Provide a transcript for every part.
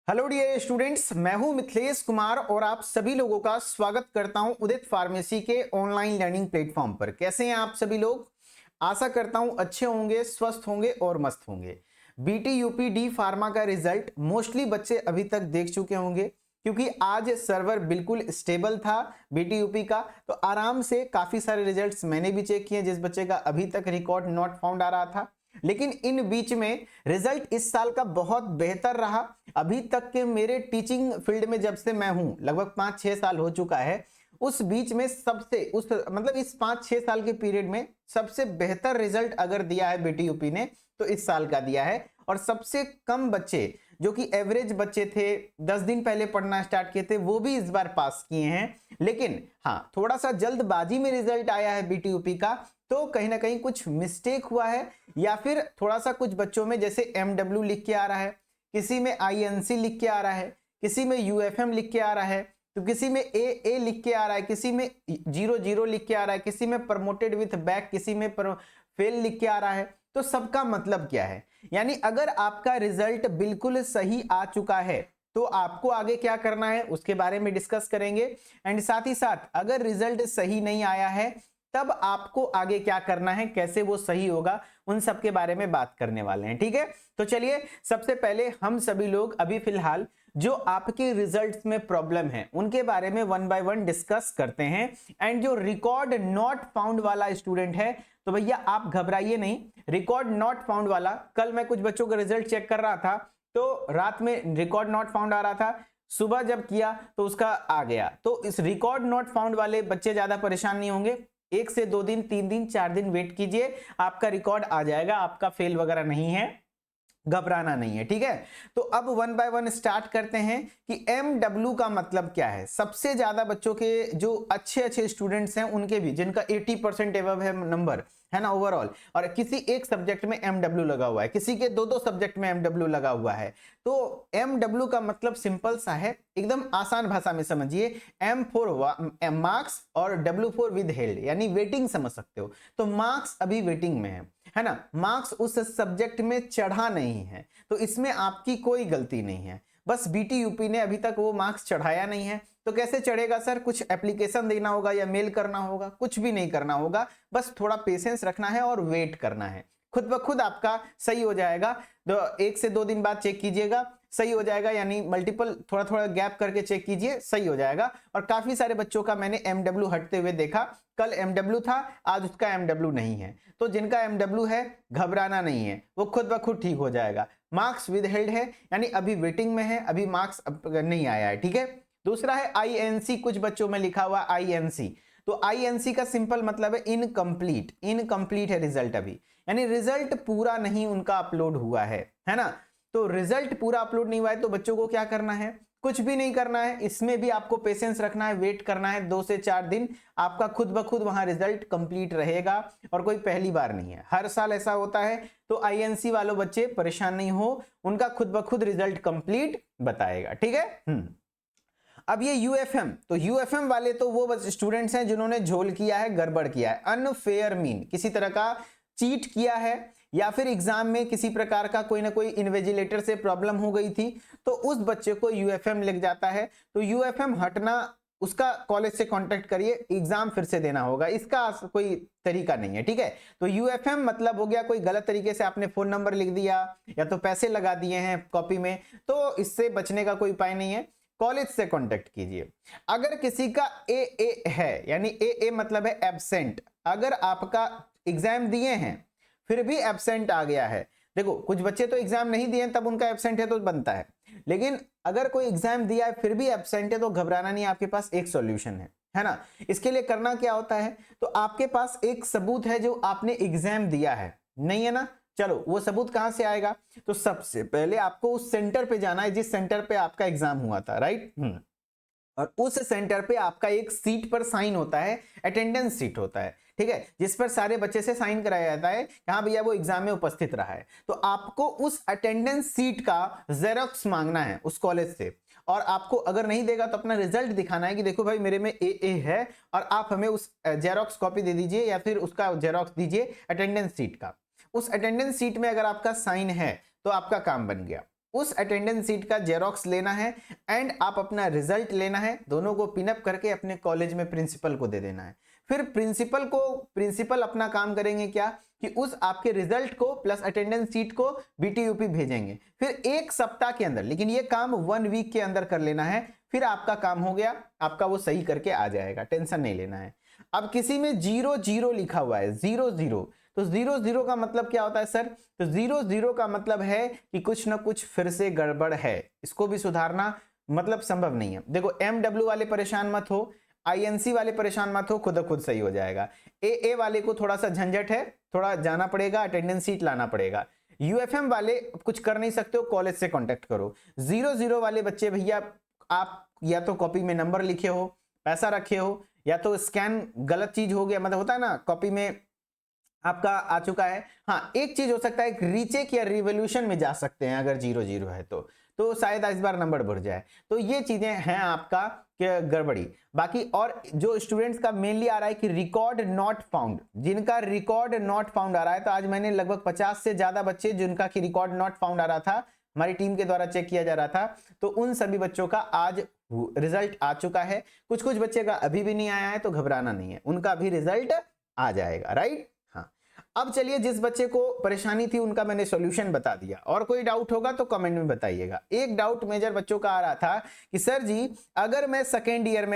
Hello dear students, मैं हूं मिथिलेश कुमार और आप सभी लोगों का स्वागत करता हूं उदित फार्मेसी के ऑनलाइन लर्निंग प्लेटफॉर्म पर। कैसे हैं आप सभी लोग? आशा करता हूं अच्छे होंगे, स्वस्थ होंगे और मस्त होंगे। बीटी यूपी डी फार्मा का रिजल्ट मोस्टली बच्चे अभी तक देख चुके होंगे, क्योंकि आज सर्वर बिल्कुल स्टेबल था बीटी यूपी का। तो आराम से काफी सारे रिजल्ट्स मैंने भी चेक किए जिस बच्चे का अभी तक रिकॉर्ड नॉट फाउंड आ रहा था, लेकिन इन बीच में रिजल्ट इस साल का बहुत बेहतर रहा। अभी तक के मेरे टीचिंग फील्ड में जब से मैं हूं, लगभग 5-6 साल हो चुका है, उस बीच में सबसे इस 5-6 साल के पीरियड में सबसे बेहतर रिजल्ट अगर दिया है बेटी यूपी ने तो इस साल का दिया है। और सबसे कम बच्चे जो कि एवरेज बच्चे थे, 10 दिन पहले पढ़ना स्टार्ट किए थे, वो भी इस बार पास किए हैं। लेकिन हाँ, थोड़ा सा जल्दबाजी में रिजल्ट आया है बीटी यूपी का, तो कहीं ना कहीं कुछ मिस्टेक हुआ है, या फिर थोड़ा सा कुछ बच्चों में जैसे MW लिख के आ रहा है, किसी में INC लिख के आ रहा है, किसी में UFM लिख के आ रहा है, तो किसी में AA लिख के आ रहा है, किसी में 00 लिख के आ रहा है, किसी में प्रमोटेड विथ बैक, किसी में फेल लिख के आ रहा है। तो सबका मतलब क्या है? यानी अगर आपका रिजल्ट बिल्कुल सही आ चुका है तो आपको आगे क्या करना है उसके बारे में डिस्कस करेंगे। एंड साथ ही साथ अगर रिजल्ट सही नहीं आया है तब आपको आगे क्या करना है, कैसे वो सही होगा, उन सब के बारे में बात करने वाले हैं। ठीक है, तो चलिए सबसे पहले हम सभी लोग अभी फिलहाल जो आपके रिजल्ट्स में प्रॉब्लम है उनके बारे में वन बाय वन डिस्कस करते हैं। एंड जो रिकॉर्ड नॉट फाउंड वाला स्टूडेंट है, तो भैया आप घबराइए नहीं। रिकॉर्ड नॉट फाउंड वाला, कल मैं कुछ बच्चों का रिजल्ट चेक कर रहा था तो रात में रिकॉर्ड नॉट फाउंड आ रहा था, सुबह जब किया तो उसका आ गया। तो इस रिकॉर्ड नॉट फाउंड वाले बच्चे ज्यादा परेशान नहीं होंगे। 1 से 2 दिन, 3 दिन, 4 दिन वेट कीजिए, आपका रिकॉर्ड आ जाएगा। आपका फेल वगैरह नहीं है, घबराना नहीं है। ठीक है, तो अब वन बाय वन स्टार्ट करते हैं कि MW का मतलब क्या है। सबसे ज्यादा बच्चों के जो अच्छे स्टूडेंट्स हैं उनके भी, जिनका 80% एबव है नंबर, है ना, ओवरऑल, और किसी एक सब्जेक्ट में MW लगा हुआ है, किसी के 2-2 सब्जेक्ट में MW लगा हुआ है। तो MW का मतलब सिंपल सा है, एकदम आसान भाषा में समझिए। M फॉर मार्क्स और W फॉर विद हेल्ड, यानी वेटिंग समझ सकते हो। तो मार्क्स अभी वेटिंग में है ना, मार्क्स उस सब्जेक्ट में चढ़ा नहीं है, तो इसमें आपकी कोई गलती नहीं है। बस बीटी यूपी ने अभी तक वो मार्क्स चढ़ाया नहीं है। तो कैसे चढ़ेगा सर? कुछ एप्लीकेशन देना होगा या मेल करना होगा? कुछ भी नहीं करना होगा, बस थोड़ा पेशेंस रखना है और वेट करना है। खुद ब खुद आपका सही हो जाएगा। तो 1 से 2 दिन बाद चेक कीजिएगा, सही हो जाएगा। यानी मल्टीपल थोड़ा थोड़ा गैप करके चेक कीजिए, सही हो जाएगा। और काफी सारे बच्चों का मैंने MW हटते हुए देखा, कल MW था, आज उसका MW नहीं है। तो जिनका MW है, घबराना नहीं है, वो खुद ब खुद ठीक हो जाएगा। मार्क्स विद हेल्ड है, यानी अभी वेटिंग में है, अभी मार्क्स नहीं आया है। ठीक है, दूसरा है INC, कुछ बच्चों में लिखा हुआ INC। तो INC का सिंपल मतलब है इनकम्प्लीट, इनकम्प्लीट है रिजल्ट अभी, यानी रिजल्ट पूरा नहीं उनका अपलोड हुआ है ना। तो रिजल्ट पूरा अपलोड नहीं हुआ है तो बच्चों को क्या करना है? कुछ भी नहीं करना है, इसमें भी आपको पेशेंस रखना है, वेट करना है 2 से 4 दिन, आपका खुद ब खुद वहां रिजल्ट कंप्लीट रहेगा। और कोई पहली बार नहीं है, हर साल ऐसा होता है। तो INC वालों बच्चे परेशान नहीं हो, उनका खुद ब खुद रिजल्ट कंप्लीट बताएगा। ठीक है। अब ये UFM, तो UFM वाले तो वो स्टूडेंट्स हैं जिन्होंने झोल किया है, गड़बड़ किया है, अनफेयर मीन, किसी तरह का चीट किया है, या फिर एग्जाम में किसी प्रकार का कोई ना कोई इन्विजिलेटर से प्रॉब्लम हो गई थी, तो उस बच्चे को UFM लग जाता है। तो UFM हटना, उसका कॉलेज से कांटेक्ट करिए, एग्जाम फिर से देना होगा, इसका कोई तरीका नहीं है। ठीक है, तो UFM मतलब हो गया कोई गलत तरीके से आपने फोन नंबर लिख दिया या तो पैसे लगा दिए हैं कॉपी में, तो इससे बचने का कोई उपाय नहीं है, कॉलेज से कांटेक्ट कीजिए। अगर किसी का AA है, यानी AA मतलब है एब्सेंट, अगर आपका एग्जाम दिए हैं फिर भी एब्सेंट आ गया है, देखो कुछ बच्चे तो एग्जाम नहीं दिए तब उनका एब्सेंट है तो बनता है, लेकिन अगर कोई एग्जाम दिया है फिर भी एब्सेंट है तो घबराना नहीं, आपके पास एक सॉल्यूशन है ना। इसके लिए करना क्या होता है, तो आपके पास एक सबूत है जो आपने एग्जाम दिया है, नहीं है ना। चलो वो सबूत कहां से आएगा, तो सबसे पहले आपको उस सेंटर पे जाना है जिस सेंटर पे आपका एग्जाम हुआ था, राइट। और उस सेंटर पे आपका एक सीट पर साइन होता है, अटेंडेंस सीट होता है, ठीक है, जिस पर सारे बच्चे से साइन कराया जाता है, हाँ भैया वो एग्जाम में उपस्थित रहा है। तो आपको उस अटेंडेंस सीट का जेरोक्स मांगना है उस कॉलेज से, और आपको अगर नहीं देगा तो अपना रिजल्ट दिखाना है कि देखो भाई मेरे में AA है, और आप हमें उस जेरोक्स कॉपी दे दीजिए या फिर उसका जेरोक्स दीजिए अटेंडेंस सीट का। उस अटेंडेंस सीट में अगर आपका साइन है तो आपका काम बन गया। उस अटेंडेंस सीट का जेरोक्स लेना है एंड आप अपना रिजल्ट लेना है, दोनों को पिनअप करके अपने कॉलेज में प्रिंसिपल को दे देना है। फिर प्रिंसिपल अपना काम करेंगे क्या कि उस आपके रिजल्ट को प्लस अटेंडेंस सीट को बीटीयूपी भेजेंगे। फिर एक सप्ताह के अंदर, लेकिन ये काम 1 वीक के अंदर कर लेना है, फिर आपका काम हो गया, आपका वो सही करके आ जाएगा, टेंशन नहीं लेना है। अब किसी में 0-0 लिखा हुआ है, 0-0, तो 0-0 का मतलब क्या होता है सर? तो 0-0 का मतलब है कि कुछ ना कुछ फिर से गड़बड़ है, इसको भी सुधारना मतलब संभव नहीं है। देखो MW वाले परेशान मत हो, INC वाले परेशान मत हो, खुद सही हो जाएगा। AA वाले को थोड़ा सा झंझट है, थोड़ा जाना पड़ेगा, अटेंडेंस सीट लाना पड़ेगा। UFM वाले कुछ कर नहीं सकते हो, कॉलेज से कांटेक्ट करो। 0-0 वाले बच्चे भैया, आप या तो कॉपी में नंबर लिखे हो, पैसा रखे हो, या तो स्कैन गलत चीज हो गया, मतलब होता है ना कॉपी में आपका आ चुका है। हाँ, एक चीज हो सकता है रीचेक या रिवोल्यूशन में जा सकते हैं अगर 0-0 है तो शायद इस बार नंबर बढ़ जाए। तो ये चीजें हैं आपका गड़बड़ी। बाकी और जो स्टूडेंट्स का मेनली आ रहा है कि रिकॉर्ड नॉट फाउंड, जिनका रिकॉर्ड नॉट फाउंड आ रहा है, तो आज मैंने लगभग 50 से ज्यादा बच्चे जिनका कि रिकॉर्ड नॉट फाउंड आ रहा था, हमारी टीम के द्वारा चेक किया जा रहा था, तो उन सभी बच्चों का आज रिजल्ट आ चुका है। कुछ बच्चे का अभी भी नहीं आया है, तो घबराना नहीं है, उनका भी रिजल्ट आ जाएगा, राइट। हाँ, अब चलिए, जिस बच्चे को परेशानी थी उनका मैंने सॉल्यूशन बता दिया, और कोई डाउट होगा तो कमेंट में बताइएगा। एक डाउट मेजर बच्चों का आ रहा था कि सर जी, अगर मैं सेकेंड ईयर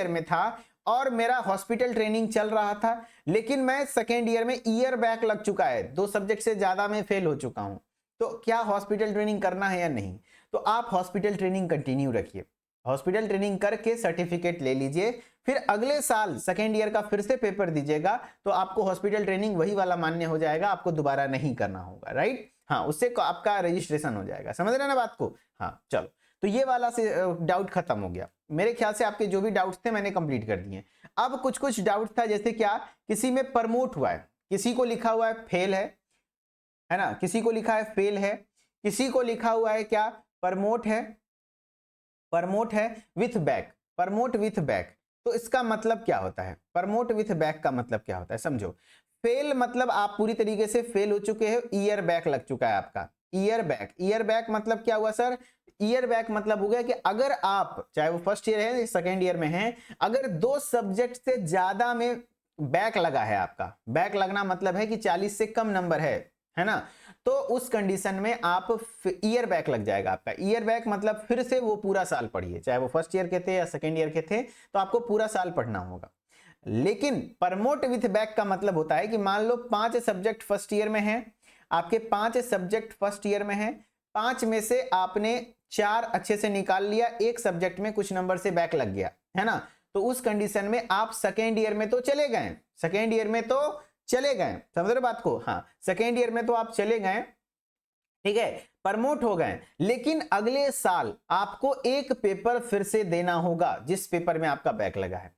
में था और मेरा हॉस्पिटल ट्रेनिंग चल रहा था, लेकिन मैं सेकेंड ईयर में ईयर बैक लग चुका है, 2 सब्जेक्ट से ज्यादा में फेल हो चुका हूं, तो क्या हॉस्पिटल ट्रेनिंग करना है या नहीं? तो आप हॉस्पिटल ट्रेनिंग कंटिन्यू रखिए, हॉस्पिटल ट्रेनिंग करके सर्टिफिकेट ले लीजिए, फिर अगले साल सेकेंड ईयर का फिर से पेपर दीजिएगा, तो आपको हॉस्पिटल ट्रेनिंग वही वाला मान्य हो जाएगा, आपको दोबारा नहीं करना होगा, राइट। हाँ, उससे आपका रजिस्ट्रेशन हो जाएगा, समझ रहे ना बात को। हाँ चलो, तो ये वाला से डाउट खत्म हो गया। मेरे ख्याल से आपके जो भी डाउट्स थे मैंने कंप्लीट कर दिए। अब कुछ डाउट था, जैसे क्या, किसी में प्रमोट हुआ है, किसी को लिखा हुआ है फेल है ना, किसी को लिखा है फेल है, किसी को लिखा हुआ है क्या, प्रमोट है विथ बैक। तो इसका मतलब क्या होता है? प्रमोट विथ बैक का मतलब क्या होता है, समझो। फेल मतलब आप पूरी तरीके से फेल हो चुके हो, ईयर बैक लग चुका है आपका। ईयर बैक मतलब क्या हुआ सर? ईयर बैक मतलब हो गया कि अगर आप, चाहे वो फर्स्ट ईयर है सेकेंड ईयर में है, अगर 2 सब्जेक्ट से ज्यादा में बैक लगा है आपका, बैक लगना मतलब है कि 40 से कम नंबर है ना, तो उस कंडीशन में आप ईयर बैक लग जाएगा आपका। ईयर बैक मतलब फिर से वो पूरा साल पढ़िए, चाहे वो फर्स्ट ईयर के थे या सेकेंड ईयर के थे, तो आपको पूरा साल पढ़ना होगा। लेकिन प्रमोट विथ बैक का मतलब होता है कि मान लो 5 सब्जेक्ट फर्स्ट ईयर में है, आपके 5 सब्जेक्ट फर्स्ट ईयर में है, 5 में से आपने 4 अच्छे से निकाल लिया, एक सब्जेक्ट में कुछ नंबर से बैक लग गया है ना, तो उस कंडीशन में आप सेकेंड ईयर में तो चले गए, समझ रहे बात को। हाँ, सेकेंड ईयर में तो आप चले गए, ठीक है, प्रमोट हो गए, लेकिन अगले साल आपको एक पेपर फिर से देना होगा जिस पेपर में आपका बैक लगा है।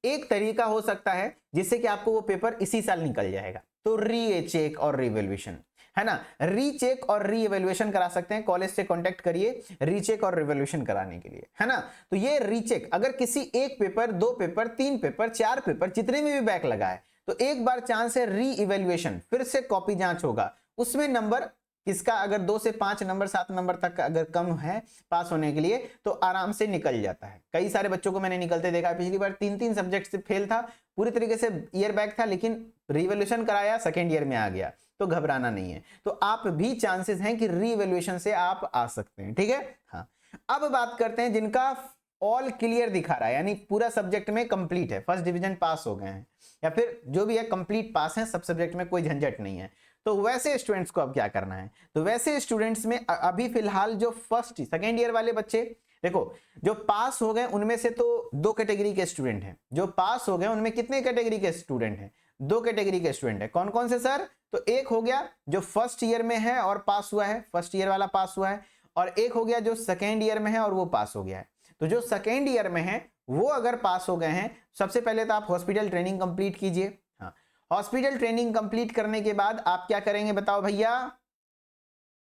एक तरीका हो सकता है जिससे कि आपको वो पेपर इसी साल निकल जाएगा, तो रीचेक और रिवैल्यूएशन, है ना, रीचेक और रीइवैल्यूएशन करा सकते हैं, कॉलेज से कांटेक्ट करिए रीचेक और रिवैल्यूएशन कराने के लिए, है ना। तो ये रीचेक, अगर किसी एक पेपर, 2 पेपर, 3 पेपर, 4 पेपर, जितने में भी बैक लगा है, तो एक बार चांस है रीइवैल्यूएशन, फिर से कॉपी जांच होगा, उसमें नंबर किसका अगर 2 से 5 नंबर 7 नंबर तक अगर कम है पास होने के लिए, तो आराम से निकल जाता है। कई सारे बच्चों को मैंने निकलते देखा है, पिछली बार 3-3 सब्जेक्ट से फेल था, पूरी तरीके से ईयर बैक था, लेकिन रिवैल्यूएशन कराया, सेकेंड ईयर में आ गया, तो घबराना नहीं है। तो आप भी चांसेस हैं कि रीवैल्यूएशन से आप आ सकते हैं, ठीक है। हाँ, अब बात करते हैं जिनका ऑल क्लियर दिखा रहा है, यानी पूरा सब्जेक्ट में कंप्लीट है, फर्स्ट डिवीजन पास हो गए हैं, या फिर जो भी है कंप्लीट पास है, सब सब्जेक्ट में कोई झंझट नहीं है, तो वैसे स्टूडेंट्स को अब क्या करना है? तो वैसे स्टूडेंट्स में अभी फिलहाल जो फर्स्ट सेकेंड ईयर वाले बच्चे, देखो जो पास हो गए उनमें से तो 2 कैटेगरी के स्टूडेंट हैं, जो पास हो गए उनमें कितने कैटेगरी के स्टूडेंट हैं? 2 कैटेगरी के स्टूडेंट है। कौन कौन से सर? तो एक हो गया जो फर्स्ट ईयर में है और पास हुआ है, फर्स्ट ईयर वाला पास हुआ है, और एक हो गया जो सेकेंड ईयर में है और वो पास हो गया है। तो जो सेकेंड ईयर में है वो अगर पास हो गए हैं, सबसे पहले तो आप हॉस्पिटल ट्रेनिंग कंप्लीट कीजिए। हाँ, हॉस्पिटल ट्रेनिंग कंप्लीट करने के बाद आप क्या करेंगे बताओ भैया?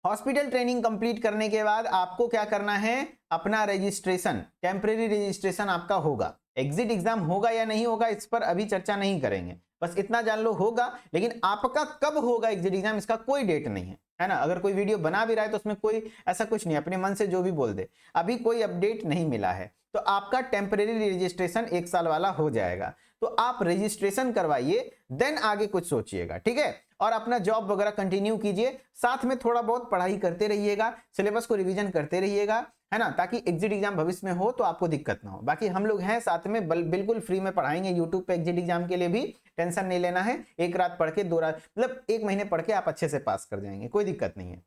हॉस्पिटल ट्रेनिंग कंप्लीट करने के बाद आपको क्या करना है? अपना रजिस्ट्रेशन, टेम्परेरी रजिस्ट्रेशन आपका होगा। एग्जिट एग्जाम होगा या नहीं होगा इस पर अभी चर्चा नहीं करेंगे, बस इतना जान लो होगा, लेकिन आपका कब होगा एग्जिट एग्जाम इसका कोई डेट नहीं है ना। अगर कोई वीडियो बना भी रहा है तो उसमें कोई ऐसा कुछ नहीं, अपने मन से जो भी बोल दे, अभी कोई अपडेट नहीं मिला है। तो आपका टेम्परेरी रजिस्ट्रेशन 1 साल वाला हो जाएगा, तो आप रजिस्ट्रेशन करवाइए, देन आगे कुछ सोचिएगा, ठीक है। और अपना जॉब वगैरह कंटिन्यू कीजिए, साथ में थोड़ा बहुत पढ़ाई करते रहिएगा, सिलेबस को रिवीजन करते रहिएगा, है ना, ताकि एग्जिट एग्जाम भविष्य में हो तो आपको दिक्कत ना हो। बाकी हम लोग हैं साथ में, बिल्कुल फ्री में पढ़ाएंगे यूट्यूब पे एग्जिट एग्जाम के लिए भी, टेंशन नहीं लेना है। एक रात पढ़ के 2 रात, मतलब 1 महीने पढ़ के आप अच्छे से पास कर जाएंगे, कोई दिक्कत नहीं है।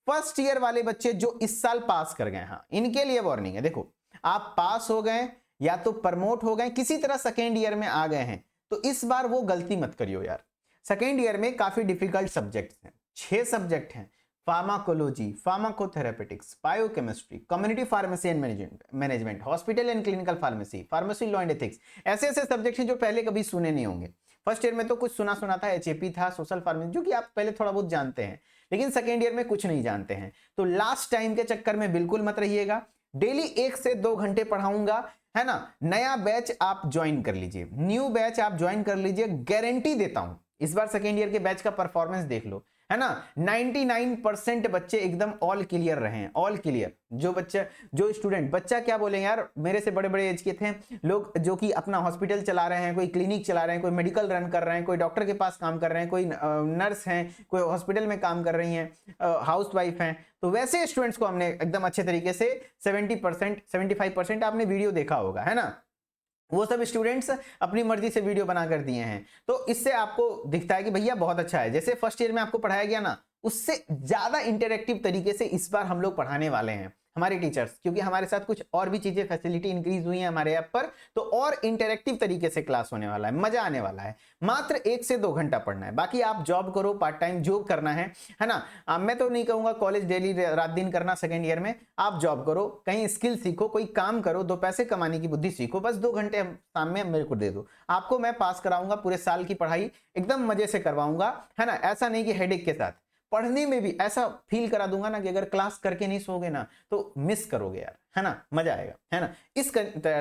फर्स्ट ईयर वाले बच्चे जो इस साल पास कर गए, हाँ, इनके लिए वार्निंग है। देखो, आप पास हो गए या तो प्रमोट हो गए, किसी तरह सेकेंड ईयर में आ गए हैं, तो इस बार वो गलती मत करियो यार। सेकेंड ईयर में काफी डिफिकल्ट सब्जेक्ट्स हैं, 6 सब्जेक्ट हैं, pharmacology, pharmacotherapeutics, biochemistry, community pharmacy and management, hospital and clinical pharmacy, pharmacy law and ethics. ऐसे ऐसे सब्जेक्ट हैं जो पहले कभी सुने नहीं होंगे। फर्स्ट ईयर में तो कुछ सुना था, एचएपी था, सोशल फार्मेसी, जो कि आप पहले थोड़ा बहुत जानते हैं, लेकिन सेकेंड ईयर में कुछ नहीं जानते हैं। तो लास्ट टाइम के चक्कर में बिल्कुल मत रहिएगा। डेली 1 से 2 घंटे पढ़ाऊंगा, है ना। नया बैच आप ज्वाइन कर लीजिए, न्यू बैच आप ज्वाइन कर लीजिए, गारंटी देता हूं। इस बार सेकेंड ईयर के बैच का परफॉर्मेंस देख लो, है ना, 99% बच्चे एकदम ऑल क्लियर रहे हैं, ऑल क्लियर। जो स्टूडेंट, बच्चा क्या बोलेंगे यार, मेरे से बड़े बड़े एज के थे लोग जो कि अपना हॉस्पिटल चला रहे हैं, कोई क्लिनिक चला रहे हैं, कोई मेडिकल रन कर रहे हैं, कोई डॉक्टर के पास काम कर रहे हैं, कोई नर्स हैं, कोई हॉस्पिटल में काम कर रही हैं, हाउस वाइफ हैं। तो वैसे स्टूडेंट्स को हमने एकदम अच्छे तरीके से 70%, 75% आपने वीडियो देखा होगा, है ना। वो सब स्टूडेंट्स अपनी मर्जी से वीडियो बनाकर दिए हैं, तो इससे आपको दिखता है कि भैया बहुत अच्छा है। जैसे फर्स्ट ईयर में आपको पढ़ाया गया ना, उससे ज्यादा इंटरेक्टिव तरीके से इस बार हम लोग पढ़ाने वाले हैं, हमारे टीचर्स, क्योंकि हमारे साथ कुछ और भी चीजें, फैसिलिटी इंक्रीज हुई है हमारे ऐप पर, तो और इंटरेक्टिव तरीके से क्लास होने वाला है, मजा आने वाला है। मात्र 1 से 2 घंटा पढ़ना है, बाकी आप जॉब करो, पार्ट टाइम जो करना है ना। मैं तो नहीं कहूंगा कॉलेज डेली रात दिन करना, सेकेंड ईयर में आप जॉब करो, कहीं स्किल सीखो, कोई काम करो, 2 पैसे कमाने की बुद्धि सीखो, बस 2 घंटे शाम में मेरे को दे दो, आपको मैं पास कराऊंगा, पूरे साल की पढ़ाई एकदम मजे से करवाऊंगा, है ना। ऐसा नहीं कि हेडेक के साथ, पढ़ने में भी ऐसा फील करा दूंगा ना कि अगर क्लास करके नहीं सोगे ना तो मिस करोगे यार, है ना, मजा आएगा, है ना। इस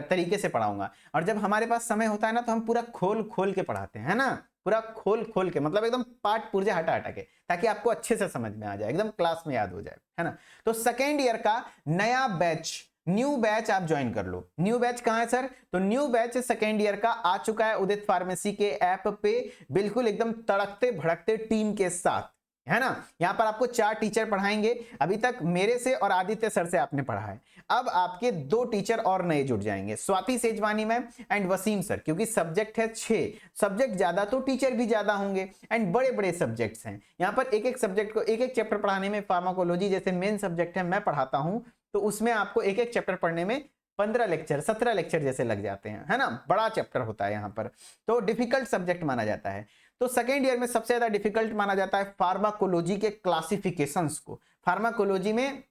तरीके से पढ़ाऊंगा। और जब हमारे पास समय होता है ना, तो हम पूरा खोल खोल के पढ़ाते हैं, है ना, पूरा खोल खोल के, मतलब एकदम पाठ पुर्जा हटा हटा के, ताकि आपको अच्छे से समझ में आ जाए, एकदम क्लास में याद हो जाए, है ना। तो सेकेंड ईयर का नया बैच, न्यू बैच आप ज्वाइन कर लो। न्यू बैच कहां है सर? तो न्यू बैच सेकेंड ईयर का आ चुका है उदित फार्मेसी के ऐप पे, बिल्कुल एकदम तड़कते भड़कते टीम के साथ, है ना। यहां पर आपको 4 टीचर पढ़ाएंगे। अभी तक मेरे से और आदित्य सर से आपने पढ़ा है, अब आपके 2 टीचर और नए जुड़ जाएंगे, Swati Sejwani ma'am and Waseem sir, क्योंकि सब्जेक्ट है 6, सब्जेक्ट ज्यादा तो टीचर भी ज्यादा होंगे, एंड बड़े बड़े सब्जेक्ट्स हैं। यहां पर एक एक सब्जेक्ट को एक एक चैप्टर पढ़ाने में, फार्माकोलॉजी जैसे मेन सब्जेक्ट है, मैं पढ़ाता हूं, तो उसमें आपको एक एक चैप्टर पढ़ने में 15 लेक्चर, 17 लेक्चर जैसे लग जाते हैं, है ना। बड़ा चैप्टर होता है यहाँ पर, तो डिफिकल्ट सब्जेक्ट माना जाता है। तो सेकेंड ईयर में सबसे ज्यादा डिफिकल्ट माना जाता है फार्माकोलॉजी के क्लासिफिकेशंस को। फार्माकोलॉजी में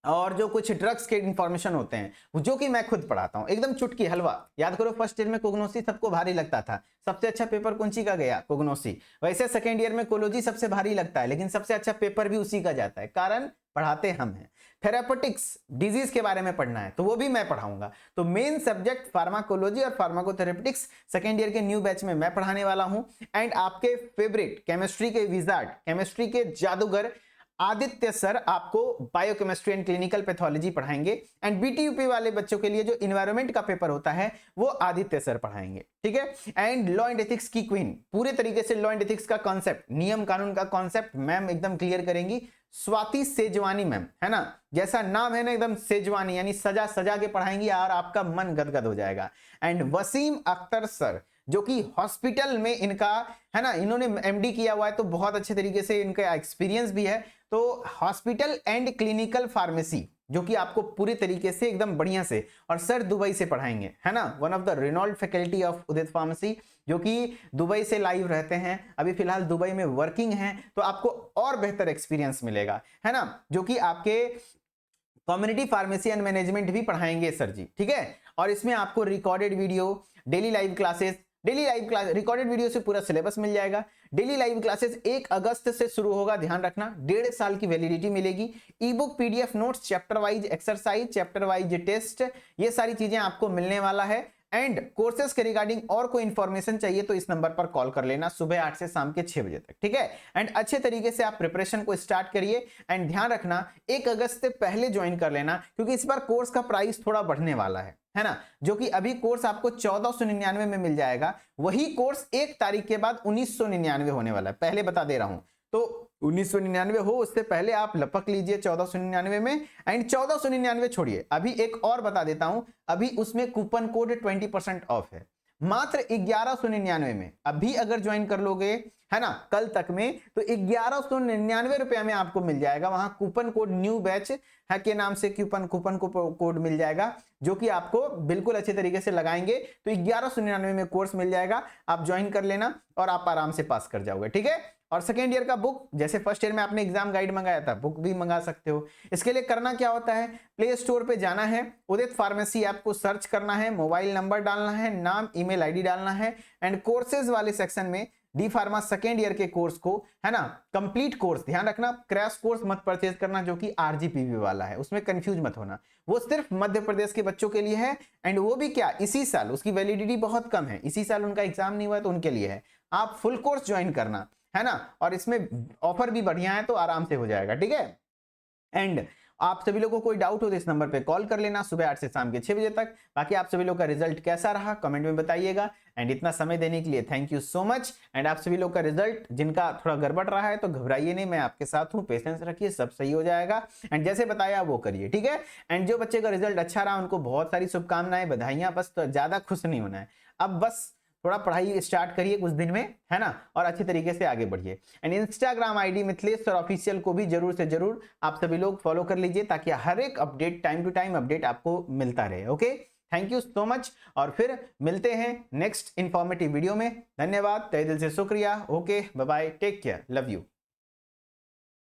और जो कुछ ड्रग्स के इंफॉर्मेशन होते हैं, जो कि मैं खुद पढ़ाता हूं, एकदम चुटकी हलवा। याद करो, फर्स्ट ईयर में कोग्नोसी सबको भारी लगता था, सबसे अच्छा पेपर कौन सी का गया? कोग्नोसी। वैसे सेकेंड ईयर में कोलॉजी सबसे भारी लगता है, लेकिन सबसे अच्छा पेपर भी उसी का जाता है, कारण पढ़ाते हम हैं। थेरापेटिक्स, डिजीज के बारे में पढ़ना है, तो वो भी मैं पढ़ाऊंगा। तो मेन सब्जेक्ट फार्माकोलॉजी और फार्माकोथेरेपेटिक्स सेकेंड ईयर के न्यू बैच में मैं पढ़ाने वाला हूं। एंड आपके फेवरेट केमिस्ट्री के विजार्ड, केमिस्ट्री के जादूगर आदित्य सर आपको बायोकेमिस्ट्री एंड क्लिनिकल पैथोलॉजी पढ़ाएंगे। एंड बीटीयूपी वाले बच्चों के लिए जो इन्वायरमेंट का पेपर होता है वो आदित्य सर पढ़ाएंगे, ठीक है। एंड लॉ एंड एथिक्स की क्वीन, पूरे तरीके से लॉ एंड एथिक्स का कॉन्सेप्ट, नियम कानून का कॉन्सेप्ट मैम एकदम क्लियर करेंगी, स्वाति सेजवानी मैम, है ना। जैसा नाम है ना, एकदम सेजवानी, यानी सजा सजा के पढ़ाएंगी और आपका मन गदगद हो जाएगा। एंड वसीम अख्तर सर, जो कि हॉस्पिटल में इनका, है ना, इन्होंने एमडी किया हुआ है, तो बहुत अच्छे तरीके से इनका एक्सपीरियंस भी है। तो हॉस्पिटल एंड क्लिनिकल फार्मेसी, जो कि आपको पूरी तरीके से एकदम बढ़िया से, और सर दुबई से पढ़ाएंगे, है ना। One of the Reynold faculty of Udit pharmacy, जो कि दुबई से लाइव रहते हैं, अभी फिलहाल दुबई में वर्किंग हैं, तो आपको और बेहतर एक्सपीरियंस मिलेगा, है ना। जो कि आपके कम्युनिटी फार्मेसी एंड मैनेजमेंट भी पढ़ाएंगे सर जी, ठीक है। और इसमें आपको recorded video, daily live classes, daily live class recorded video से पूरा सिलेबस मिल जाएगा। डेली लाइव क्लासेस 1 अगस्त से शुरू होगा, ध्यान रखना, 1.5 साल की वैलिडिटी मिलेगी। E book, PDF notes, chapter wise exercise, chapter wise test, ये सारी चीजें आपको मिलने वाला है। एंड कोर्सेज के रिगार्डिंग और कोई इंफॉर्मेशन चाहिए तो इस नंबर पर कॉल कर लेना सुबह 8 से शाम के 6 बजे तक, ठीक है। एंड अच्छे तरीके से आप प्रिपरेशन को स्टार्ट करिए एंड ध्यान रखना 1 अगस्त से पहले ज्वाइन कर लेना, क्योंकि इस बार कोर्स का प्राइस थोड़ा बढ़ने वाला है ना। जो कि अभी कोर्स आपको 1499 में मिल जाएगा, वही कोर्स 1 तारीख के बाद 1999 होने वाला है, पहले बता दे रहा हूं। तो 1999 हो उससे पहले आप लपक लीजिए 1499 में। एंड 1499 छोड़िए, अभी एक और बता देता हूं, अभी उसमें कूपन कोड 20% ऑफ है मात्र 1199 में। अभी अगर ज्वाइन कर लोगे है ना कल तक में, तो 1199 रुपया में आपको मिल जाएगा। वहां कूपन कोड न्यू बैच है के नाम से कूपन कोड मिल जाएगा, जो कि आपको बिल्कुल अच्छे तरीके से लगाएंगे तो 1199 में कोर्स मिल जाएगा। आप ज्वाइन कर लेना और आप आराम से पास कर जाओगे, ठीक है। और सेकेंड ईयर का बुक, जैसे फर्स्ट ईयर में आपने एग्जाम गाइड मंगाया था, बुक भी मंगा सकते हो। इसके लिए करना क्या होता है, प्ले स्टोर पे जाना है, उदित फार्मेसी ऐप को सर्च करना है, मोबाइल नंबर डालना है, नाम ईमेल आईडी डालना है एंड कोर्सेज वाले सेक्शन में डी फार्मा सेकेंड ईयर के कोर्स को है ना कंप्लीट कोर्स, ध्यान रखना क्रैश कोर्स मत परचेज करना जो कि आरजीपीवी वाला है, उसमें कंफ्यूज मत होना। वो सिर्फ मध्य प्रदेश के बच्चों के लिए है एंड वो भी क्या इसी साल, उसकी वैलिडिटी बहुत कम है, इसी साल उनका एग्जाम नहीं हुआ तो उनके लिए है। आप फुल कोर्स ज्वाइन करना है ना, और इसमें ऑफर भी बढ़िया है तो आराम से हो जाएगा, ठीक है। एंड आप सभी लोगों को कोई डाउट हो तो इस नंबर पे कॉल कर लेना सुबह 8 से शाम के 6 बजे तक। बाकी आप सभी लोग का रिजल्ट कैसा रहा कमेंट में बताइएगा। एंड इतना समय देने के लिए thank you so much. And आप सभी लोग का रिजल्ट जिनका थोड़ा गड़बड़ रहा है तो घबराइए नहीं, मैं आपके साथ हूँ, पेशेंस रखिए, सब सही हो जाएगा। एंड जैसे बताया वो करिए, ठीक है। एंड जो बच्चे का रिजल्ट अच्छा रहा उनको बहुत सारी शुभकामनाएं, बधाइयां, बस तो ज्यादा खुश नहीं होना है, अब बस थोड़ा पढ़ाई स्टार्ट करिए कुछ दिन में है ना, और अच्छे तरीके से आगे बढ़िए। And Instagram ID Mithilesh sir official को भी जरूर से जरूर आप सभी लोग फॉलो कर लीजिए, ताकि हर एक update time to time update आपको मिलता रहे। Okay, thank you so much, और फिर मिलते हैं नेक्स्ट इंफॉर्मेटिव वीडियो में। धन्यवाद, तहे दिल से शुक्रिया। Okay, bye bye, take care, love you.